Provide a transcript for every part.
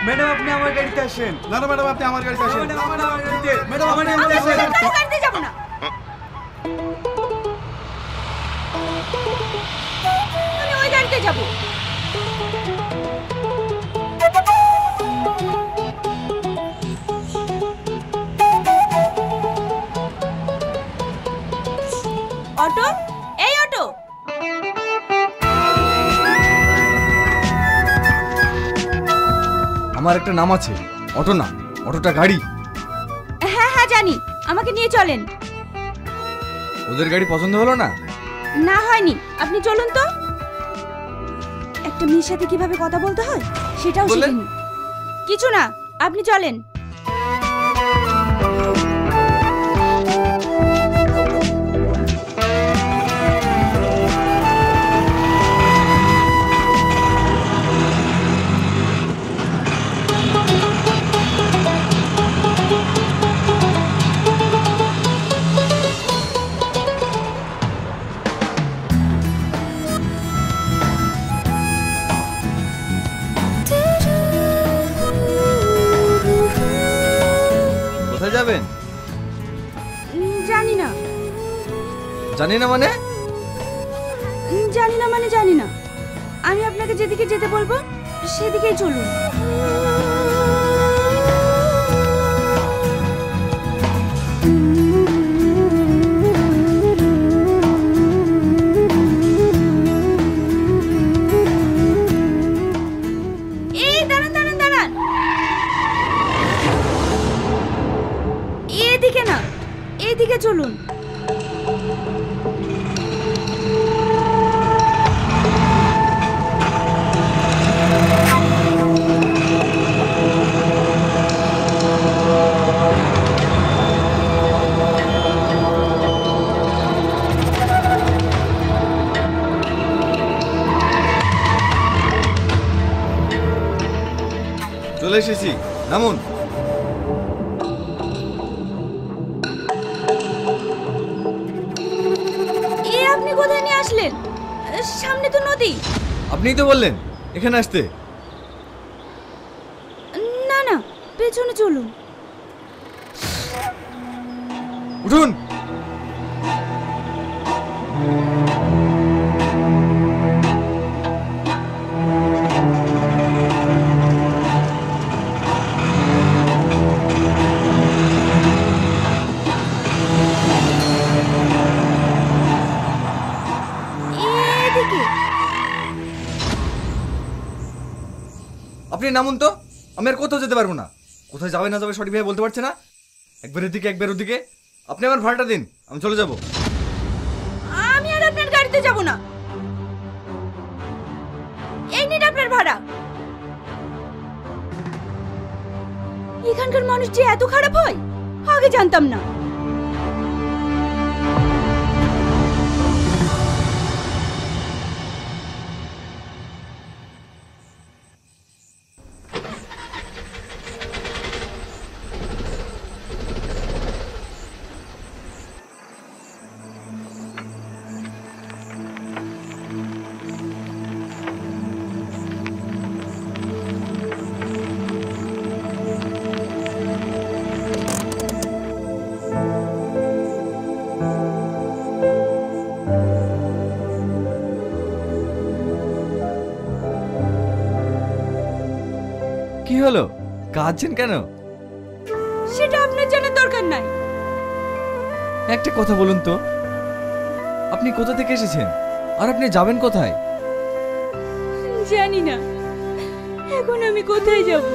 Madam আপনি আমার গাড়িতে আসেন। না না ম্যাডাম আপনি আমার গাড়িতে আসেন। ম্যাডাম আমার গাড়িতে। ম্যাডাম আমার গাড়িতে আসেন। আমি গাড়িতে যাব না। আমি ওই গাড়িতে যাব। অটো, এই অটো। আমার একটা নাম আছে, অটো না, অটোটা গাড়ি। হ্যাঁ হ্যাঁ জানি, আমাকে নিয়ে চলেন। ওদের গাড়ি পছন্দ হলো না? না হয়নি, আপনি চলুন তো। একটা মেয়ের সাথে কিভাবে কথা বলতে হয় সেটাও বললেন? শিখিনি। কিছু না, আপনি চলেন। কোথায় যাবেন? জানি না। জানি না মানে? জানি না মানে জানি না। আমি আপনাকে যেদিকে যেতে বলবো সেদিকেই চলুন। এই দাঁড়ান দাঁড়ান দাঁড়ান। এদিকে না, এদিকে চলুন। চলে এসেছি, নামুন। এ আপনি কোথায় নিয়ে আসলেন? সামনে তো নদী। আপনিই তো বললেন এখানে আসতে। না না, পেছনে চলুন। উঠুন। এদিকে। আপনি নামুন তো, আমি আর কোথাও যেতে পারবো না। কোথায় যাবে না যাবে সঠিকভাবে বলতে পারছে না। একবার এদিকে একবার ওদিকে। আপনি আমার ভাড়াটা দিন, আমি চলে যাব। আমি আর আপনার গাড়িতে যাব না। এই নিন আপনার ভাড়া। এখানকার মানুষ যে এত খারাপ হয় আগে জানতাম না। কি হলো, কাঁদছেন কেন? সেটা আপনার জানার দরকার নাই। একটা কথা বলুন তো, আপনি কোথা থেকে এসেছেন আর আপনি যাবেন কোথায়? জানি না, এখন আমি কোথায় যাব।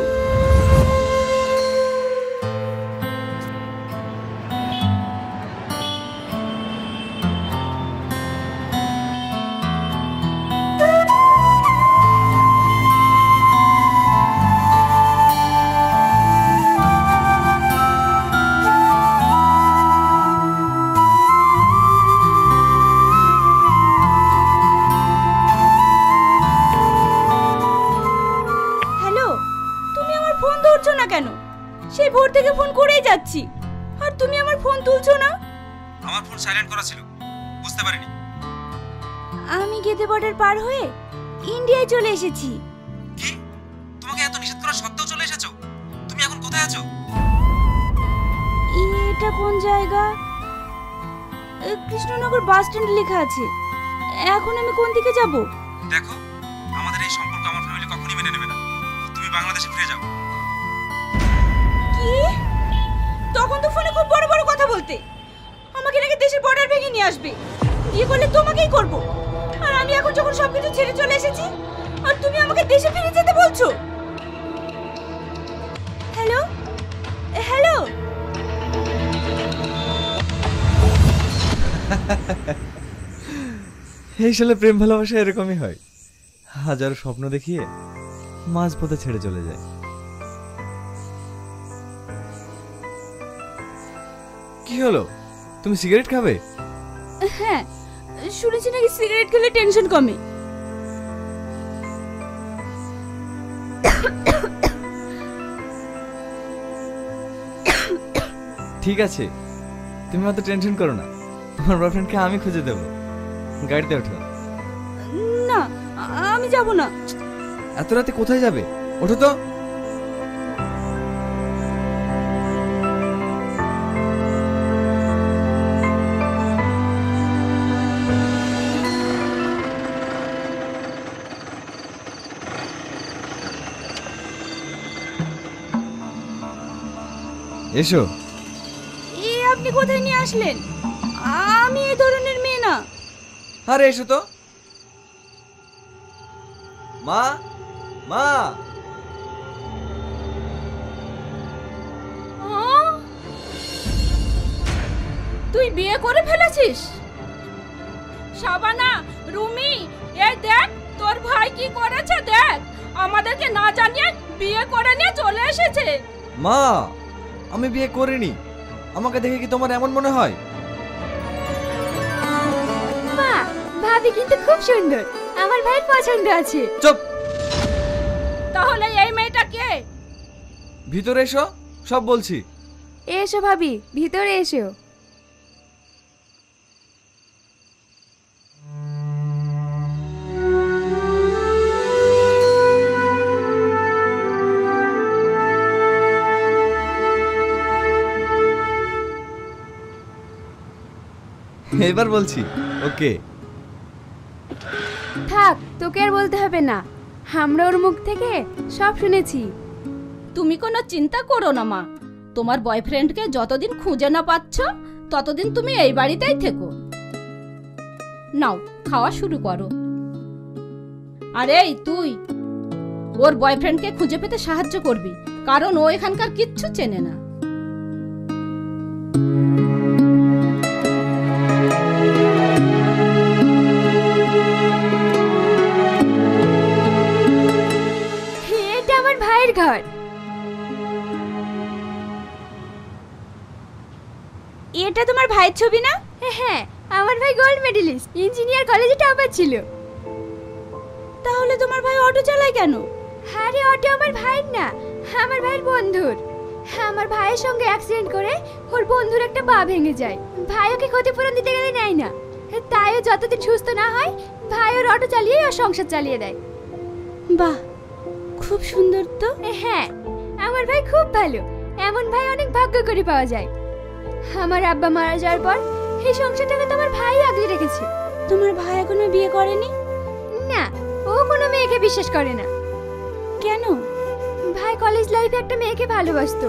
কেন? সেই ভোর থেকে ফোন করেই যাচ্ছি আর তুমি আমার ফোন তুলছো না। আমার ফোন সাইলেন্ট করা ছিল, বুঝতে পারিনি। আমি গেদে বর্ডার পার হয়ে ইন্ডিয়ায় চলে এসেছি। কি? তোমাকে এত নিষেধ করা সত্ত্বেও চলে এসেছো। তুমি এখন কোথায় আছো? এটা কোন জায়গা? কৃষ্ণনগর বাস স্ট্যান্ড লেখা আছে। এখন আমি কোন দিকে যাব? দেখো, আমাদের এই সম্পর্ক আমার ফ্যামিলি কখনোই মেনে নেবে না। তুমি বাংলাদেশে ফিরে যাও। কি? তখন তো ফোনে খুব বড় বড় কথা বলতে। আমাকে নাকি দেশের বর্ডার ভেঙে নিয়ে আসবে, বিয়ে করলে তোমাকেই করব। আর আমি এখন যখন সবকিছু ছেড়ে চলে এসেছি, আর তুমি আমাকে দেশে ফিরে যেতে বলছো? হ্যালো হ্যালো, এই সালে প্রেম ভালোবাসা এরকমই হয়, হাজারো স্বপ্ন দেখিয়ে মাঝপথে ছেড়ে চলে যায়। কি হলো, তুমি সিগারেট খাবে? হ্যাঁ, শুনেছি নাকি সিগারেট খেলে টেনশন কমে। ঠিক আছে, তুমি অত টেনশন করো না, তোমার বয়ফ্রেন্ডকে আমি খুঁজে দেবো। গাড়িতে ওঠো। না, আমি যাব না। এত রাতে কোথায় যাবে? ওঠো তো। এসো। আপনি কোথায় নিয়ে আসলেন? আমি এই ধরনের মেয়ে না। আরে এসো তো। মা, মা। তুই বিয়ে করে ফেলেছিস? শাবানা, রুমি, এই দেখ তোর ভাই কি করেছে দেখ। আমাদেরকে না জানিয়ে বিয়ে করে নিয়ে চলে এসেছে। মা, আমি বিয়ে করিনি। আমাকে দেখে কি তোমার এমন মনে হয়? মা, ভাবি কিন্তু খুব সুন্দর, আমার ভাইয়ের পছন্দ আছে। চুপ। তাহলে এই মেয়েটা কে? ভিতরে এসো, সব বলছি। এসো ভাবি, ভিতরে এসো। এবার বলছি, ওকে। থাক, তোকে আর বলতে হবে না, আমরা ওর মুখ থেকে সব শুনেছি। তুমি কোনো চিন্তা করো না মা, তোমার বয়ফ্রেন্ডকে যতদিন খুঁজে না পাচ্ছ ততদিন তুমি এই বাড়িতেই থেকো। নাও, খাওয়া শুরু করো। আরে তুই ওর বয়ফ্রেন্ডকে খুঁজে পেতে সাহায্য করবি, কারণ ও এখানকার কিচ্ছু চেনে না। এটা আমার ভাইয়ের ঘর। এটা তোমার ভাইয়ের ছবি না? হ্যাঁ, আমার ভাই গোল্ড মেডেলিস্ট, ইঞ্জিনিয়ার কলেজে টপার ছিল। তাহলে তোমার ভাই অটো চালায় কেন? আরে অটো আমার ভাইয়ের না, আমার ভাইয়ের বন্ধুর। আমার ভাইয়ের সঙ্গে অ্যাক্সিডেন্ট করে ওর বন্ধুর একটা পা ভেঙে যায়। ভাই ওকে ক্ষতিপূরণ দিতে গেলে নেয় না, তাই ও যতদিন সুস্থ না হয় ভাই ওর অটো চালিয়ে ওর সংসার চালিয়ে দেয়। বাহ, খুব সুন্দর তো। হ্যাঁ, আমার ভাই খুব ভালো, এমন ভাই অনেক ভাগ্য করে পাওয়া যায়। আমার আব্বা মারা যাওয়ার পর এই সংসারটাকে তোমার ভাই আগলে রেখেছে। তোমার ভাই এখনো বিয়ে করেনি? না, ও কোনো মেয়েকে বিশ্বাস করে না। কেন? ভাই কলেজ লাইফে একটা মেয়েকে ভালোবাসতো,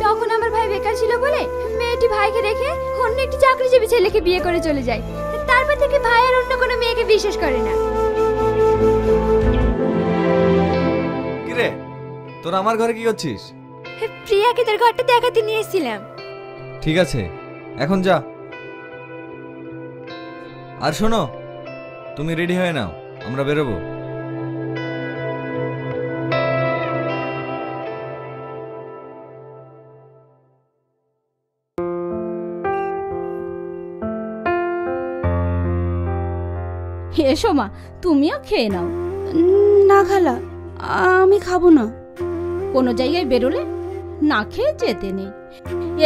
তখন আমার ভাই বেকার ছিল বলে মেয়েটি ভাইকে রেখে অন্য একটি চাকরিজীবী ছেলেকে বিয়ে করে চলে যায়। তারপর থেকে ভাই আর অন্য কোনো মেয়েকে বিশ্বাস করে না। কিরে, তোরা আমার ঘরে কি করছিস? প্রিয়াকে তোর ঘরটা দেখাতে নিয়ে এসেছিলাম। ঠিক আছে, এখন যা। আর শোনো, তুমি রেডি হয়ে নাও, আমরা বেরোবো। এসো মা, তুমিও খেয়ে নাও। না খালা, আমি খাবো না। কোনো জায়গায় বেরোলে না খেয়ে যেতে নেই।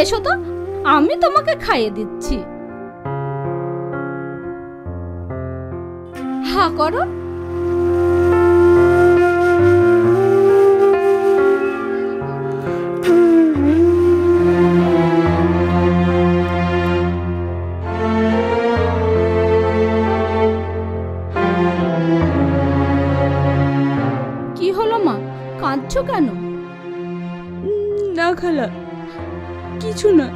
এসো তো, আমি তোমাকে খাইয়ে দিচ্ছি। হা করো। কাঁদছো কেন? না খালা, কিছু না।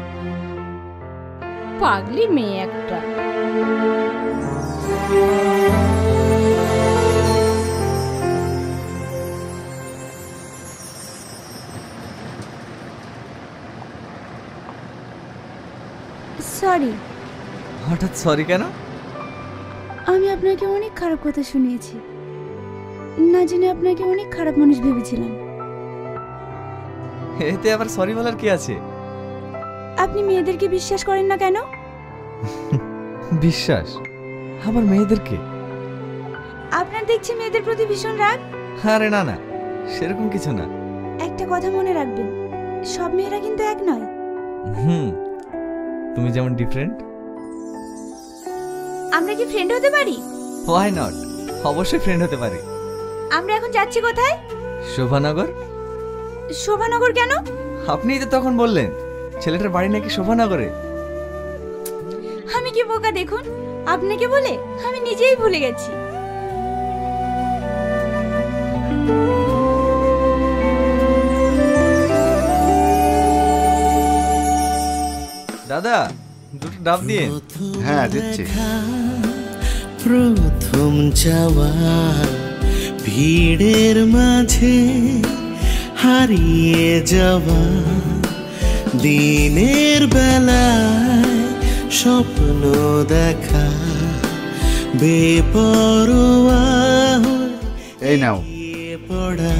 পাগলি মেয়ে একটা। সরি। হঠাৎ সরি কেন? আমি আপনাকে অনেক খারাপ কথা শুনিয়েছি, না জেনে আপনাকে অনেক খারাপ মানুষ ভেবেছিলাম। এতে আবার সরি বলার কি আছে? আপনি মেয়েদেরকে বিশ্বাস করেন না কেন? বিশ্বাস? আবার মেয়েদেরকে? আপনার দেখছি মেয়েদের প্রতি ভীষণ রাগ। আরে না না, সেরকম কিছু না। একটা কথা মনে রাখবেন, সব মেয়েরা কিন্তু এক নয়। তুমি যেমন ডিফারেন্ট। আমরা কি ফ্রেন্ড হতে পারি? হোয়াই নট, অবশ্যই ফ্রেন্ড হতে পারি। আমরা এখন যাচ্ছি কোথায়? শোভানগর। শোভানগর কেন? আপনিই তো তখন বললেন ছেলেটার বাড়ি নাকি শোভানগরে। আমি কি বোকা দেখুন, আপনাকে বলে আমি নিজেই ভুলে গেছি। দাদা, দুটো ডাব দিয়ে। হ্যাঁ দিচ্ছি। প্রথম যাওয়া ভিড়ের মাঝে হারিয়ে যাওয়া দিনের বেলায় স্বপ্ন দেখা বেপরোয়া এই নাও। পড়া